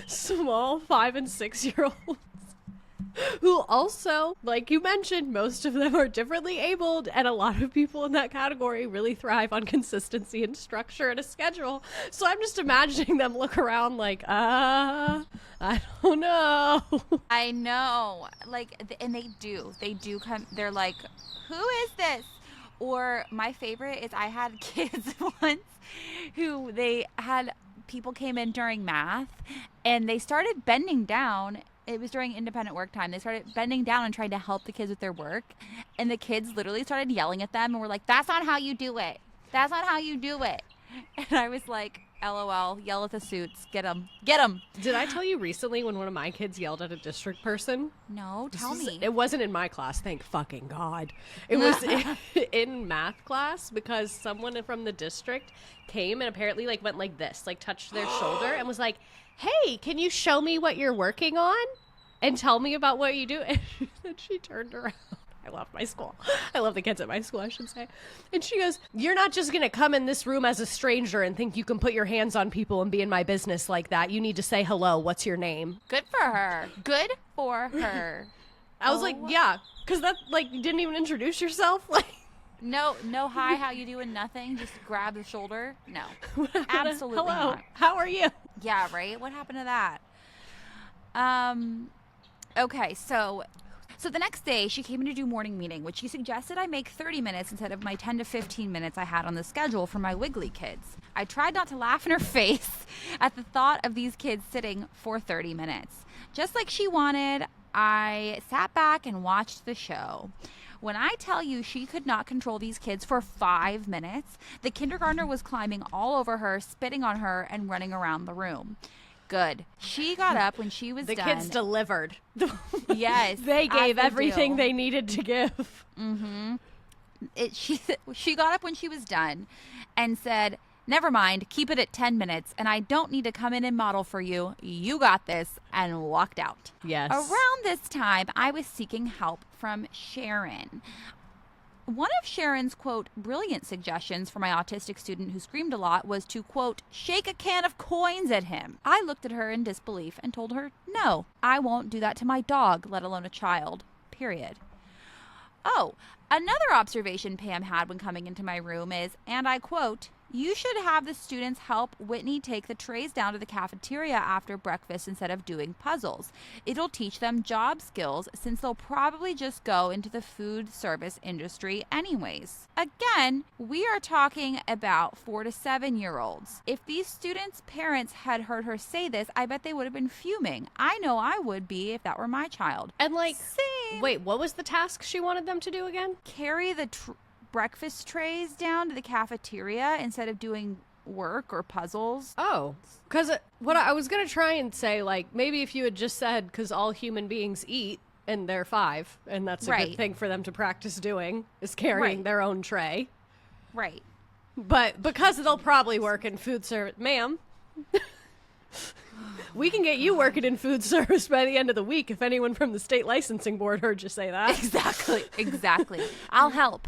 small 5 and 6 year olds who also, like you mentioned, most of them are differently abled, and a lot of people in that category really thrive on consistency and structure and a schedule. So I'm just imagining them look around like, I don't know. I know. Like, and they do come, they're like, who is this? Or my favorite is I had kids once who people came in during math and they started bending down it was during independent work time. They started bending down and trying to help the kids with their work. And the kids literally started yelling at them and were like, that's not how you do it. That's not how you do it. And I was like, LOL, yell at the suits. Get them. Get them. Did I tell you recently when one of my kids yelled at a district person? No, tell me. It wasn't in my class, thank fucking God. It was in math class because someone from the district came and apparently like went like this, like touched their shoulder and was like, hey, can you show me what you're working on and tell me about what you do? And then she turned around. I love my school. I love the kids at my school, I should say. And she goes, you're not just going to come in this room as a stranger and think you can put your hands on people and be in my business like that. You need to say hello. What's your name? Good for her. Good for her. I was like, yeah, because that, like, you didn't even introduce yourself. Like, no, hi, how you doing? Nothing. Just grab the shoulder. No, absolutely hello. not. How are you? Yeah, right. What happened to that? Okay, so the next day she came in to do morning meeting, which she suggested I make 30 minutes instead of my 10 to 15 minutes I had on the schedule for my Wiggly kids. I tried not to laugh in her face at the thought of these kids sitting for 30 minutes. Just like she wanted, I sat back and watched the show. When I tell you she could not control these kids for 5 minutes, the kindergartner was climbing all over her, spitting on her, and running around the room. Good. She got up when she was done. The kids delivered. Yes. They gave everything they needed to give. Mm-hmm. She got up when she was done and said, never mind, keep it at 10 minutes, and I don't need to come in and model for you. You got this, and walked out. Yes. Around this time, I was seeking help from Sharon. One of Sharon's, quote, brilliant suggestions for my autistic student who screamed a lot was to, quote, shake a can of coins at him. I looked at her in disbelief and told her, no, I won't do that to my dog, let alone a child, period. Oh, another observation Pam had when coming into my room is, and I quote, you should have the students help Whitney take the trays down to the cafeteria after breakfast instead of doing puzzles. It'll teach them job skills since they'll probably just go into the food service industry anyways. Again, we are talking about 4 to 7-year-olds. If these students' parents had heard her say this, I bet they would have been fuming. I know I would be if that were my child. And like, same. Wait, what was the task she wanted them to do again? Carry the breakfast trays down to the cafeteria instead of doing work or puzzles. Oh, because what I was going to try and say, like, maybe if you had just said, because all human beings eat and they're 5, and that's a good thing for them to practice doing, is carrying their own tray. Right. But because they'll probably work in food service, ma'am, we can get you working in food service by the end of the week if anyone from the state licensing board heard you say that. Exactly. I'll help.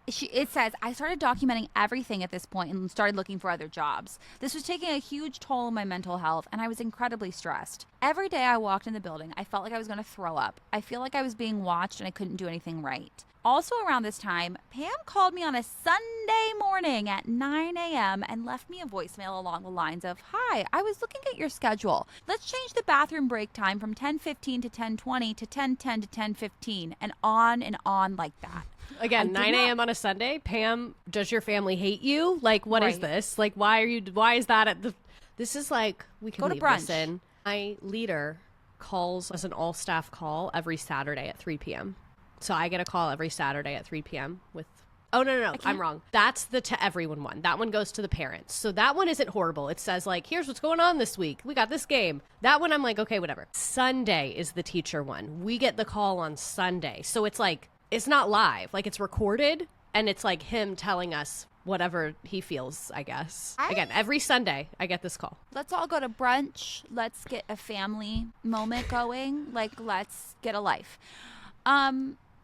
It says, I started documenting everything at this point and started looking for other jobs. This was taking a huge toll on my mental health, and I was incredibly stressed. Every day I walked in the building, I felt like I was going to throw up. I feel like I was being watched and I couldn't do anything right. Also around this time, Pam called me on a Sunday morning at 9 a.m. and left me a voicemail along the lines of, hi, I was looking at your schedule. Let's change the bathroom break time from 10:15 to 10:20 to 10:10 to 10:15 and on like that. Again, 9 a.m. on a Sunday. Pam, does your family hate you? Like, what is this? Like, why is that at the... This is like, we can go to leave brunch. This in. My leader calls as an all-staff call every Saturday at 3 p.m. So I get a call every Saturday at 3 p.m. with... Oh, no, I'm wrong. That's the to everyone one. That one goes to the parents. So that one isn't horrible. It says, like, here's what's going on this week. We got this game. That one, I'm like, okay, whatever. Sunday is the teacher one. We get the call on Sunday. So it's like, it's not live. Like, it's recorded, and it's like him telling us whatever he feels, I guess. Again, every Sunday, I get this call. Let's all go to brunch. Let's get a family moment going. Like, let's get a life.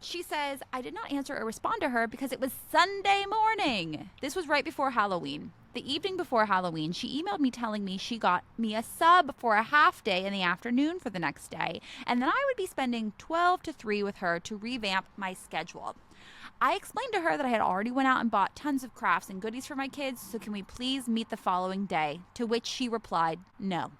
She says, I did not answer or respond to her because it was Sunday morning. This was right before Halloween. The evening before Halloween, she emailed me telling me she got me a sub for a half day in the afternoon for the next day, and then I would be spending 12 to 3 with her to revamp my schedule. I explained to her that I had already went out and bought tons of crafts and goodies for my kids, so can we please meet the following day? To which she replied, no.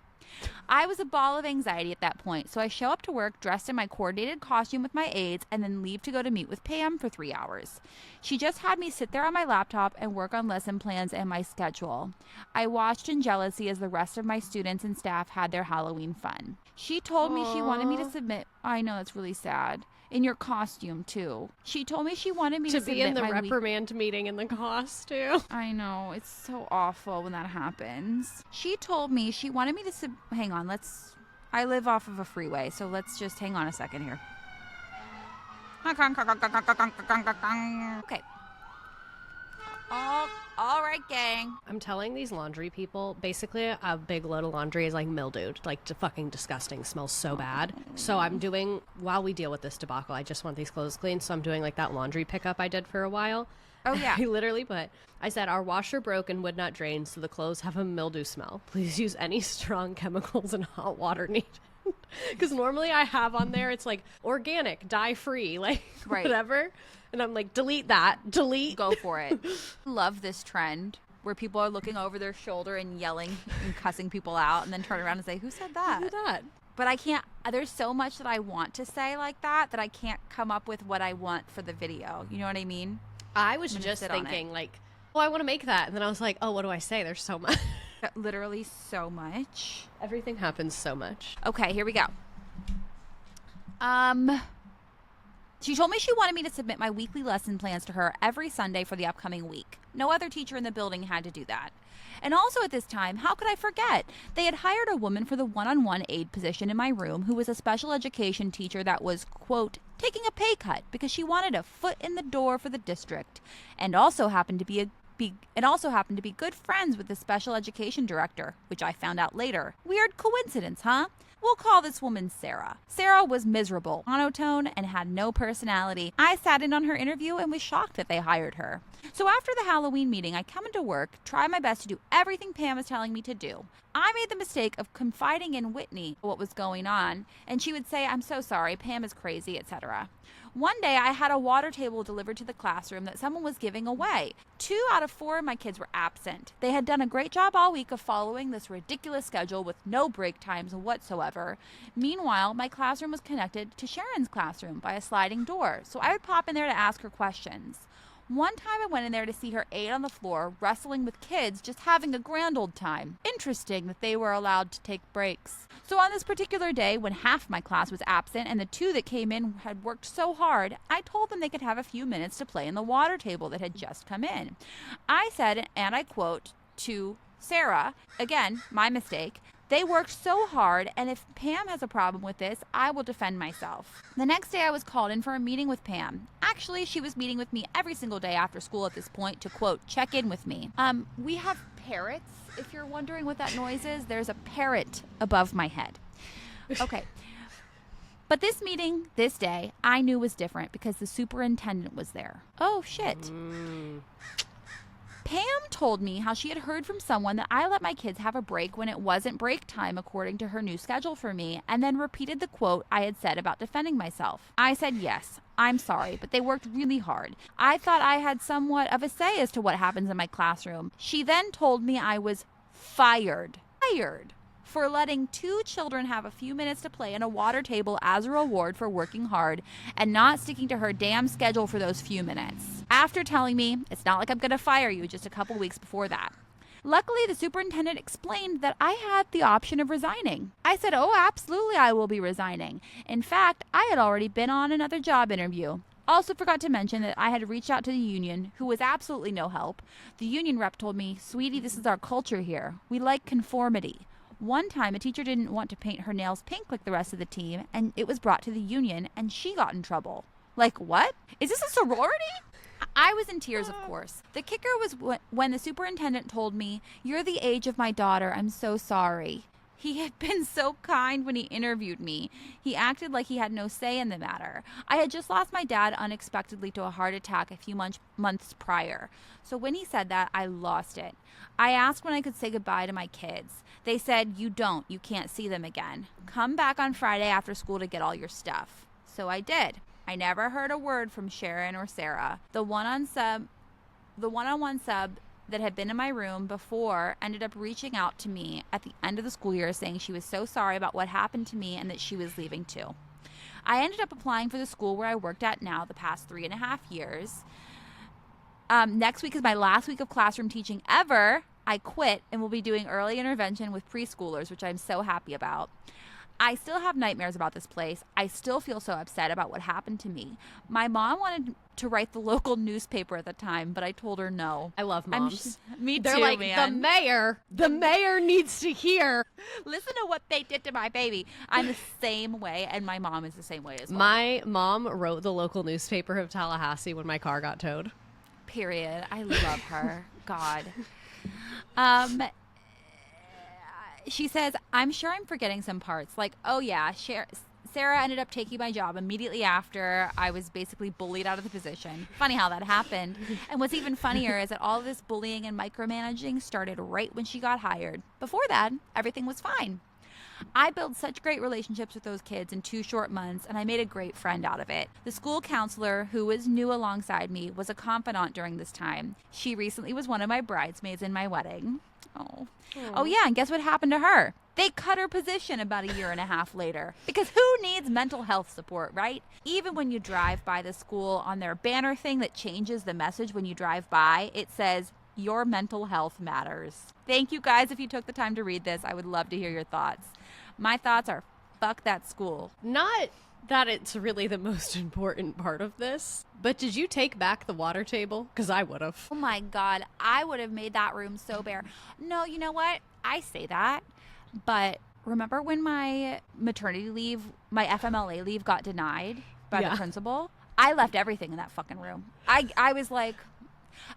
I was a ball of anxiety at that point, so I show up to work dressed in my coordinated costume with my aides and then leave to go to meet with Pam for 3 hours. She just had me sit there on my laptop and work on lesson plans and my schedule. I watched in jealousy as the rest of my students and staff had their Halloween fun. She told me she wanted me to submit. I know, that's really sad. In your costume, too. She told me she wanted me to be in the reprimand meeting in the costume. I know. It's so awful when that happens. She told me she wanted me to hang on, I live off of a freeway, so let's just hang on a second here. Okay. All right, gang. I'm telling these laundry people, basically a big load of laundry is like mildewed, like fucking disgusting, smells so bad. So I'm doing, while we deal with this debacle, I just want these clothes cleaned, so I'm doing like that laundry pickup I did for a while. Oh, yeah. I said, our washer broke and would not drain, so the clothes have a mildew smell. Please use any strong chemicals and hot water needed. Because normally I have on there, it's like organic, dye-free, like whatever. And I'm like, delete that, delete. Go for it. Love this trend where people are looking over their shoulder and yelling and cussing people out and then turn around and say, who said that? Who said that? But I can't, there's so much that I want to say like that I can't come up with what I want for the video. You know what I mean? I was just thinking like, oh, I want to make that. And then I was like, oh, what do I say? There's so much. Literally so much. Everything happens so much. Okay, here we go. She told me she wanted me to submit my weekly lesson plans to her every Sunday for the upcoming week. No other teacher in the building had to do that. And also at this time, how could I forget? They had hired a woman for the one-on-one aide position in my room who was a special education teacher that was, quote, taking a pay cut because she wanted a foot in the door for the district and also happened to be good friends with the special education director, which I found out later. Weird coincidence, huh? We'll call this woman Sarah. Sarah was miserable, monotone, and had no personality. I sat in on her interview and was shocked that they hired her. So after the Halloween meeting, I come into work, try my best to do everything Pam is telling me to do. I made the mistake of confiding in Whitney what was going on, and she would say, I'm so sorry, Pam is crazy, etc. One day, I had a water table delivered to the classroom that someone was giving away. 2 out of 4 of my kids were absent. They had done a great job all week of following this ridiculous schedule with no break times whatsoever. Meanwhile, my classroom was connected to Sharon's classroom by a sliding door, so I would pop in there to ask her questions. One time I went in there to see her aide on the floor wrestling with kids just having a grand old time. Interesting that they were allowed to take breaks. So on this particular day, when half my class was absent and the 2 that came in had worked so hard, I told them they could have a few minutes to play in the water table that had just come in. I said, and I quote, to Sarah, again, my mistake, they worked so hard, and if Pam has a problem with this, I will defend myself. The next day I was called in for a meeting with Pam. Actually, she was meeting with me every single day after school at this point to, quote, check in with me. We have parrots, if you're wondering what that noise is. There's a parrot above my head. Okay. But this meeting, this day, I knew was different because the superintendent was there. Oh, shit. Pam told me how she had heard from someone that I let my kids have a break when it wasn't break time according to her new schedule for me, and then repeated the quote I had said about defending myself. I said yes, I'm sorry, but they worked really hard. I thought I had somewhat of a say as to what happens in my classroom. She then told me I was fired for letting 2 children have a few minutes to play in a water table as a reward for working hard and not sticking to her damn schedule for those few minutes. After telling me, it's not like I'm going to fire you just a couple weeks before that. Luckily, the superintendent explained that I had the option of resigning. I said, oh, absolutely, I will be resigning. In fact, I had already been on another job interview. Also forgot to mention that I had reached out to the union, who was absolutely no help. The union rep told me, sweetie, this is our culture here. We like conformity. One time, a teacher didn't want to paint her nails pink like the rest of the team, and it was brought to the union, and she got in trouble. Like, what? Is this a sorority? I was in tears, of course. The kicker was when the superintendent told me, you're the age of my daughter. I'm so sorry. He had been so kind when he interviewed me. He acted like he had no say in the matter. I had just lost my dad unexpectedly to a heart attack a few months prior. So when he said that, I lost it. I asked when I could say goodbye to my kids. They said, you can't see them again. Come back on Friday after school to get all your stuff. So I did. I never heard a word from Sharon or Sarah. The one-on-one sub that had been in my room before ended up reaching out to me at the end of the school year saying she was so sorry about what happened to me and that she was leaving too. I ended up applying for the school where I worked at now the past 3.5 years. Next week is my last week of classroom teaching ever. I quit and will be doing early intervention with preschoolers, which I'm so happy about. I still have nightmares about this place. I still feel so upset about what happened to me. My mom wanted to write the local newspaper at the time, but I told her no. I love moms. Me They're too, like, man. the mayor needs to hear. Listen to what they did to my baby. I'm the same way, and my mom is the same way as well. My mom wrote the local newspaper of Tallahassee when my car got towed. Period. I love her. God. She says, I'm sure I'm forgetting some parts. Like, oh yeah, Sarah ended up taking my job immediately after I was basically bullied out of the position. Funny how that happened. And what's even funnier is that all of this bullying and micromanaging started right when she got hired. Before that, everything was fine. I built such great relationships with those kids in 2 short months, and I made a great friend out of it. The school counselor, who was new alongside me, was a confidant during this time. She recently was one of my bridesmaids in my wedding. Oh yeah, and guess what happened to her? They cut her position about 1.5 years later. Because who needs mental health support, right? Even when you drive by the school, on their banner thing that changes the message when you drive by, it says, your mental health matters. Thank you guys if you took the time to read this. I would love to hear your thoughts. My thoughts are, fuck that school. Not that it's really the most important part of this, but did you take back the water table? Because I would have. Oh my God, I would have made that room so bare. No, you know what? I say that, but remember when my maternity leave, my FMLA leave got denied by the principal? I left everything in that fucking room. I was like,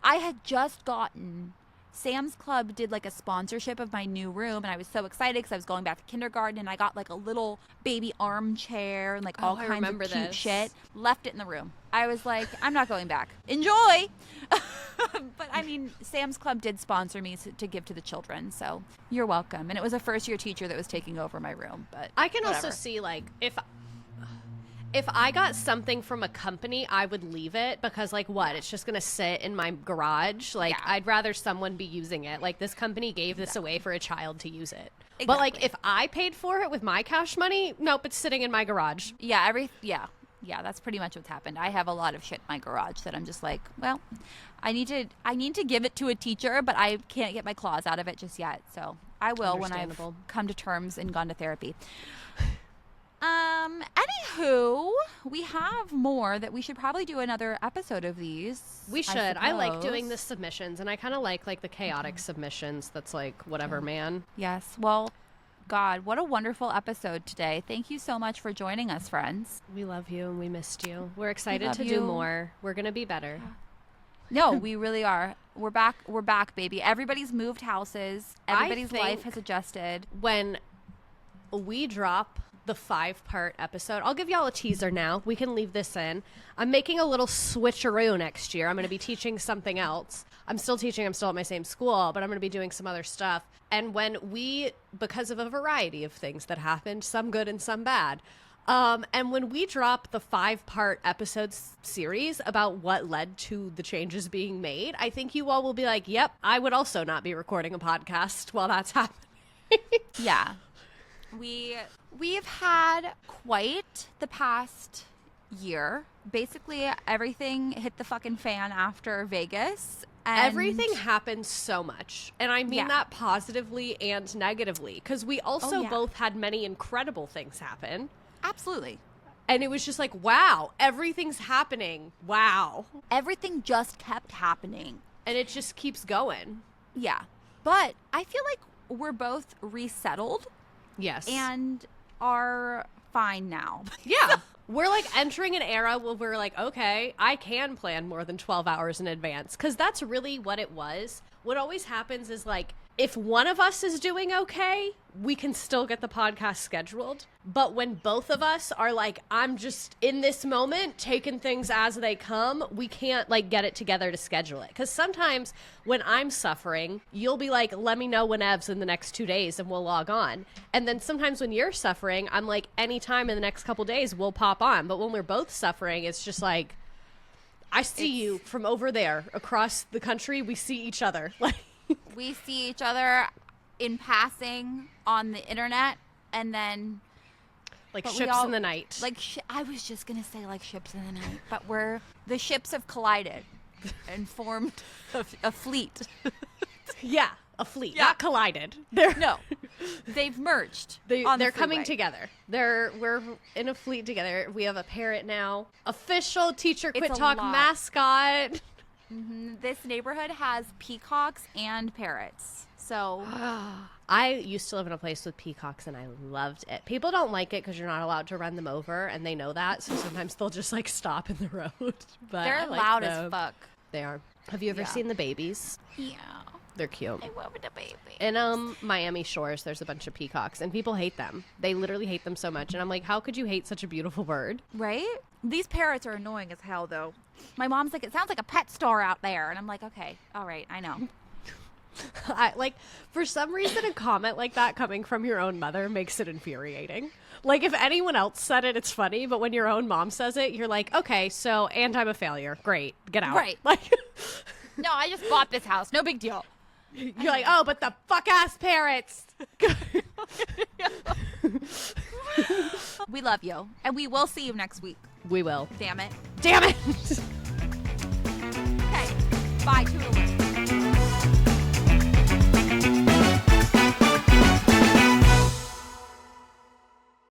I had just gotten... Sam's Club did like a sponsorship of my new room, and I was so excited because I was going back to kindergarten, and I got like a little baby armchair and like all kinds of cute shit. Left it in the room. I was like, I'm not going back. Enjoy. But I mean, Sam's Club did sponsor me to give to the children, so you're welcome. And it was a first-year teacher that was taking over my room. But I can whatever. also see like if I got something from a company, I would leave it because, like, what? It's just going to sit in my garage? Like, I'd rather someone be using it. Like, this company gave this away for a child to use it. Exactly. But, like, if I paid for it with my cash money, nope, it's sitting in my garage. Yeah, that's pretty much what's happened. I have a lot of shit in my garage that I'm just like, well, I need to give it to a teacher, but I can't get my claws out of it just yet. So I will when I've come to terms and gone to therapy. Anywho, we have more that we should probably do another episode of these. We should. I like doing the submissions, and I kind of like the chaotic submissions. That's like whatever, man. Yes. Well, God, what a wonderful episode today. Thank you so much for joining us, friends. We love you and we missed you. We're excited to do more. We're going to be better. No, we really are. We're back, baby. Everybody's moved houses. Everybody's life has adjusted. When we drop the 5-part episode, I'll give y'all a teaser now. We can leave this in. I'm making a little switcheroo next year. I'm going to be teaching something else. I'm still teaching. I'm still at my same school, but I'm going to be doing some other stuff. And when because of a variety of things that happened, some good and some bad, and when we drop the 5-part episode series about what led to the changes being made, I think you all will be like, yep, I would also not be recording a podcast while that's happening. Yeah. We've had quite the past year. Basically, everything hit the fucking fan after Vegas. And everything happened so much. And I mean that positively and negatively. Because we also both had many incredible things happen. Absolutely. And it was just like, wow, everything's happening. Wow. Everything just kept happening. And it just keeps going. Yeah. But I feel like we're both resettled. Yes. And are fine now. Yeah. We're like entering an era where we're like, okay, I can plan more than 12 hours in advance. Because that's really what it was. What always happens is like, if one of us is doing okay, we can still get the podcast scheduled. But when both of us are like, I'm just in this moment taking things as they come, we can't like get it together to schedule it. Because sometimes when I'm suffering, you'll be like, let me know whenevs in the next 2 days and we'll log on. And then sometimes when you're suffering, I'm like, anytime in the next couple days we'll pop on. But when we're both suffering, it's just like, I see you from over there across the country. We see each other. Like We see each other in passing on the internet, and then like but we ships all- in the night. like I was just gonna say like ships in the night, but the ships have collided and formed a fleet. yeah, a fleet, Yeah. not collided. They're No, they've merged. on the they're coming freeway. together. We're in a fleet together. We have a parrot now. Official Teacher It's Quit a Talk lot. mascot. This neighborhood has peacocks and parrots. So I used to live in a place with peacocks and I loved it. People don't like it because you're not allowed to run them over and they know that. So sometimes they'll just like stop in the road. But they're I like loud them. as fuck. They are. Have you ever Yeah. seen the babies? Yeah. They're cute. I love the baby. In Miami Shores, there's a bunch of peacocks and people hate them. They literally hate them so much. And I'm like, how could you hate such a beautiful bird? Right? These parrots are annoying as hell, though. My mom's like, it sounds like a pet store out there. And I'm like, okay, all right, I know. For some reason, a comment like that coming from your own mother makes it infuriating. Like, if anyone else said it, it's funny. But when your own mom says it, you're like, okay, so, and I'm a failure. Great. Get out. Right. Like, No, I just bought this house. No big deal. you're like, oh, but the fuck-ass parrots. We love you. And we will see you next week. We will. Damn it. Damn it.